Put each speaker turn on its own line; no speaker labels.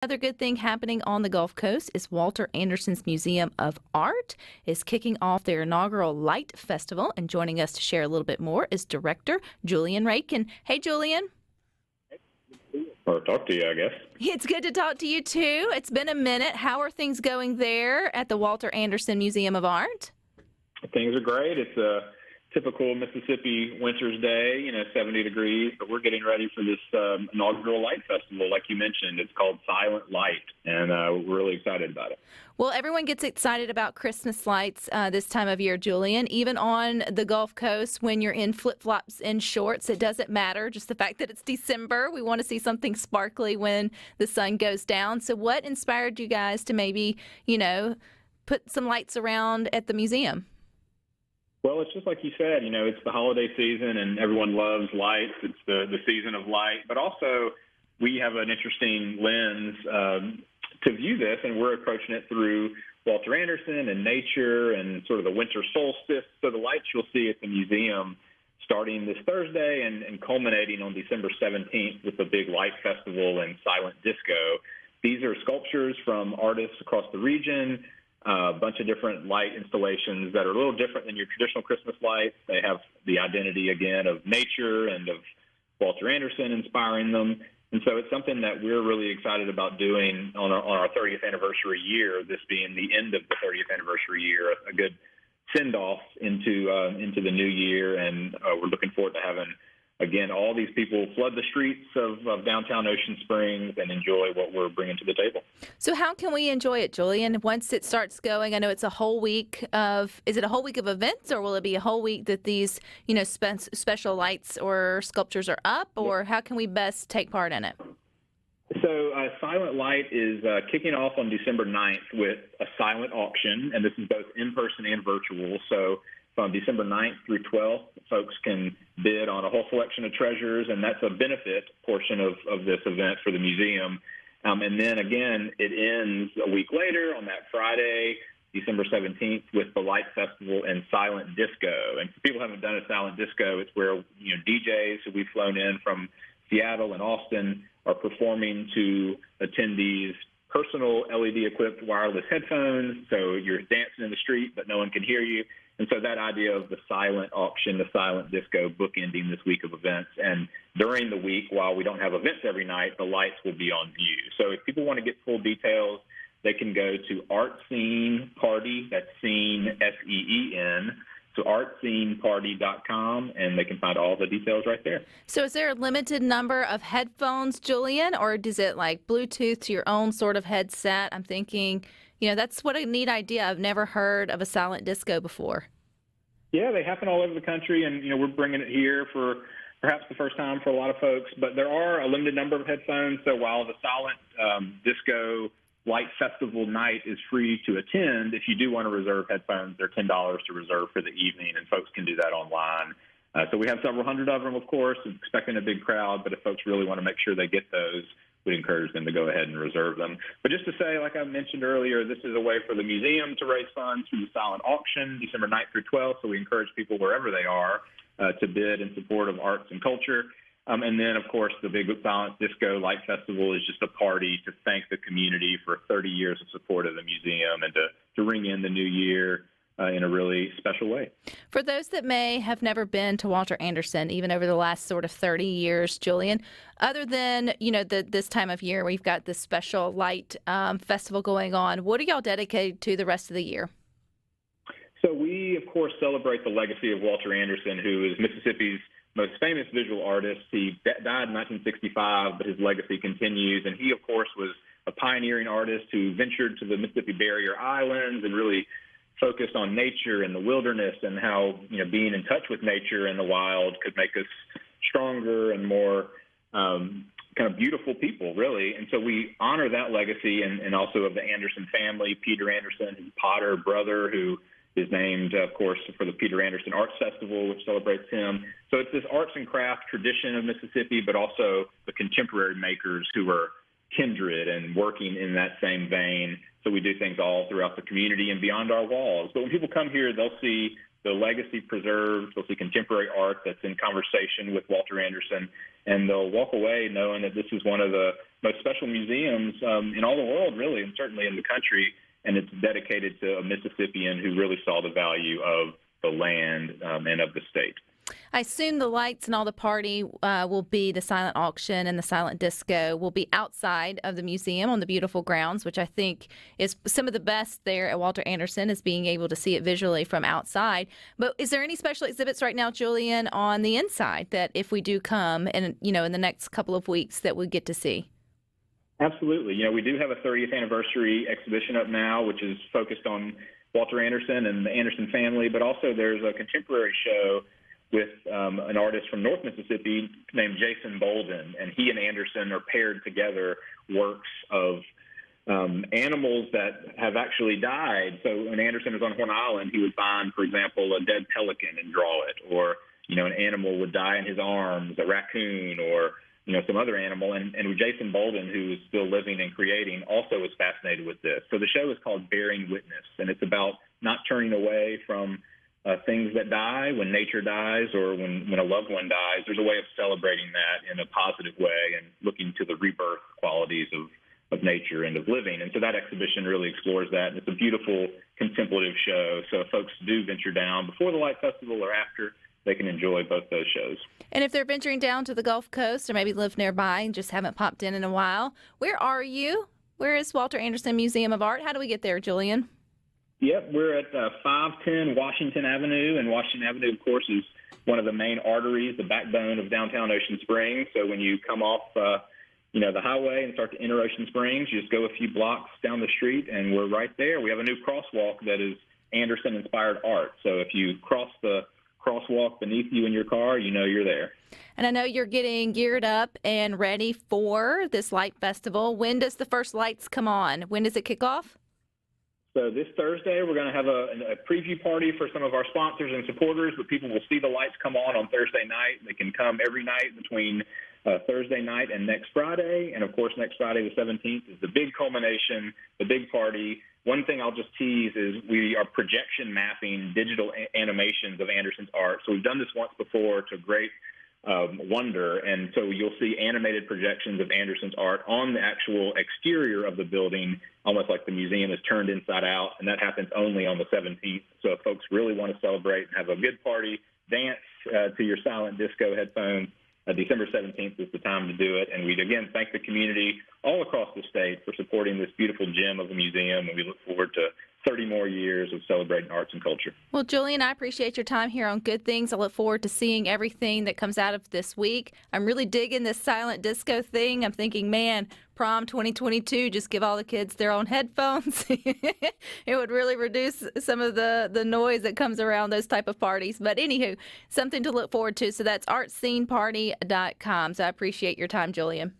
Another good thing happening on the Gulf Coast is Walter Anderson's Museum of Art is kicking off their inaugural Light Festival, and joining us to share a little bit more is director Julian Rankin. Hey, Julian.
Or talk to you, I guess.
It's good to talk to you, too. It's been a minute. How are things going there at the Walter Anderson Museum of Art?
Things are great. It's a typical Mississippi winter's day, 70 degrees, but we're getting ready for this inaugural light festival, like you mentioned. It's called Silent Light, and we're really excited about it.
Well, everyone gets excited about Christmas lights this time of year, Julian. Even on the Gulf Coast, when you're in flip-flops and shorts, it doesn't matter. Just the fact that it's December, we want to see something sparkly when the sun goes down. So what inspired you guys to maybe, put some lights around at the museum?
Well, it's just like you said, it's the holiday season and everyone loves lights. It's the season of light. But also, we have an interesting lens to view this, and we're approaching it through Walter Anderson and nature and sort of the winter solstice. So the lights you'll see at the museum starting this Thursday and culminating on December 17th with the big light festival and silent disco. These are sculptures from artists across the region. A bunch of different light installations that are a little different than your traditional Christmas lights. They have the identity, again, of nature and of Walter Anderson inspiring them. And so it's something that we're really excited about doing on our 30th anniversary year, this being the end of the 30th anniversary year, a good send-off into the new year. And we're looking forward to having, again, all these people flood the streets of downtown Ocean Springs and enjoy what we're bringing to the table.
So how can we enjoy it, Julian, once it starts going? I know it's a whole week is it a whole week of events, or will it be a whole week that these, special lights or sculptures are up, or how can we best take part in it?
So Silent Light is kicking off on December 9th with a silent auction, and this is both in-person and virtual. So from December 9th through 12th, folks can bid on a whole selection of treasures, and that's a benefit portion of this event for the museum. And then, again, it ends a week later on that Friday, December 17th, with the Light Festival and Silent Disco. And for people who haven't done a silent disco, it's where DJs who we've flown in from Seattle and Austin are performing to attendees personal LED-equipped wireless headphones, so you're dancing in the street, but no one can hear you. And so that idea of the silent auction, the silent disco, bookending this week of events. And during the week, while we don't have events every night, the lights will be on view. So if people want to get full details, they can go to Art Scene Party, that's Scene, S-E-E-N, so artsceneparty.com, and they can find all the details right there.
So is there a limited number of headphones, Julian, or does it like Bluetooth to your own sort of headset? I'm thinking, that's what a neat idea. I've never heard of a silent disco before.
Yeah, they happen all over the country, and, we're bringing it here for perhaps the first time for a lot of folks. But there are a limited number of headphones, so while the silent disco Light Festival night is free to attend, if you do want to reserve headphones, they're $10 to reserve for the evening, and folks can do that online. So we have several hundred of them, of course, expecting a big crowd, but if folks really want to make sure they get those, we encourage them to go ahead and reserve them. But just to say, like I mentioned earlier, this is a way for the museum to raise funds through the silent auction, December 9th through 12th, so we encourage people wherever they are to bid in support of arts and culture. And then, of course, the big Silent Disco Light Festival is just a party to thank the community for 30 years of support of the museum and to ring in the new year in a really special way.
For those that may have never been to Walter Anderson, even over the last sort of 30 years, Julian, other than, this time of year, we've got this special light festival going on. What are y'all dedicated to the rest of the year?
So we, of course, celebrate the legacy of Walter Anderson, who is Mississippi's most famous visual artist. He died in 1965, but his legacy continues. And he, of course, was a pioneering artist who ventured to the Mississippi Barrier Islands and really focused on nature and the wilderness and how, being in touch with nature and the wild could make us stronger and more kind of beautiful people, really. And so we honor that legacy and also of the Anderson family, Peter Anderson, his Potter brother, who is named, of course, for the Peter Anderson Arts Festival, which celebrates him. So it's this arts and craft tradition of Mississippi, but also the contemporary makers who are kindred and working in that same vein. So we do things all throughout the community and beyond our walls. But when people come here, they'll see the legacy preserved. They'll see contemporary art that's in conversation with Walter Anderson, and they'll walk away knowing that this is one of the most special museums in all the world, really, and certainly in the country. And it's dedicated to a Mississippian who really saw the value of the land and of the state.
I assume the lights and all the party will be the silent auction and the silent disco will be outside of the museum on the beautiful grounds, which I think is some of the best there at Walter Anderson, is being able to see it visually from outside. But is there any special exhibits right now, Julian, on the inside that if we do come and, in the next couple of weeks that we get to see?
Absolutely. We do have a 30th anniversary exhibition up now, which is focused on Walter Anderson and the Anderson family, but also there's a contemporary show with an artist from North Mississippi named Jason Bolden, and he and Anderson are paired together works of animals that have actually died. So when Anderson was on Horn Island, he would find, for example, a dead pelican and draw it, or an animal would die in his arms, a raccoon, or some other animal. And Jason Bolden, who is still living and creating, also was fascinated with this. So the show is called Bearing Witness, and it's about not turning away from things that die when nature dies or when a loved one dies. There's a way of celebrating that in a positive way and looking to the rebirth qualities of nature and of living. And so that exhibition really explores that. And it's a beautiful contemplative show. So if folks do venture down before the Light Festival or after, they can enjoy both those shows. And
if they're venturing down to the Gulf Coast or maybe live nearby and just haven't popped in a while, where are you? Where is Walter Anderson Museum of Art? How do we get there, Julian?
Yep, we're at 510 Washington Avenue, and Washington Avenue, of course, is one of the main arteries, the backbone of downtown Ocean Springs. So when you come off, the highway and start to enter Ocean Springs, you just go a few blocks down the street, and we're right there. We have a new crosswalk that is Anderson-inspired art. So if you cross the crosswalk beneath you in your car, you're there.
And I know you're getting geared up and ready for this Light Festival. When does the first lights come on? When does it kick off?
So this Thursday, we're going to have a preview party for some of our sponsors and supporters, but people will see the lights come on Thursday night. They can come every night between Thursday night and next Friday. And, of course, next Friday, the 17th, is the big culmination, the big party. One thing I'll just tease is we are projection mapping digital animations of Anderson's art. So we've done this once before to great wonder, and so you'll see animated projections of Anderson's art on the actual exterior of the building, almost like the museum is turned inside out, and that happens only on the 17th. So if folks really want to celebrate and have a good party, dance to your silent disco headphones, December 17th is the time to do it. And we'd, again, thank the community all across the state for supporting this beautiful gem of a museum, and we look forward to 30 more years of celebrating arts and culture.
Well, Julian, I appreciate your time here on Good Things. I look forward to seeing everything that comes out of this week. I'm really digging this silent disco thing. I'm thinking, man, prom 2022, just give all the kids their own headphones. It would really reduce some of the noise that comes around those type of parties. But anywho, something to look forward to. So that's artsceneparty.com. So I appreciate your time, Julian.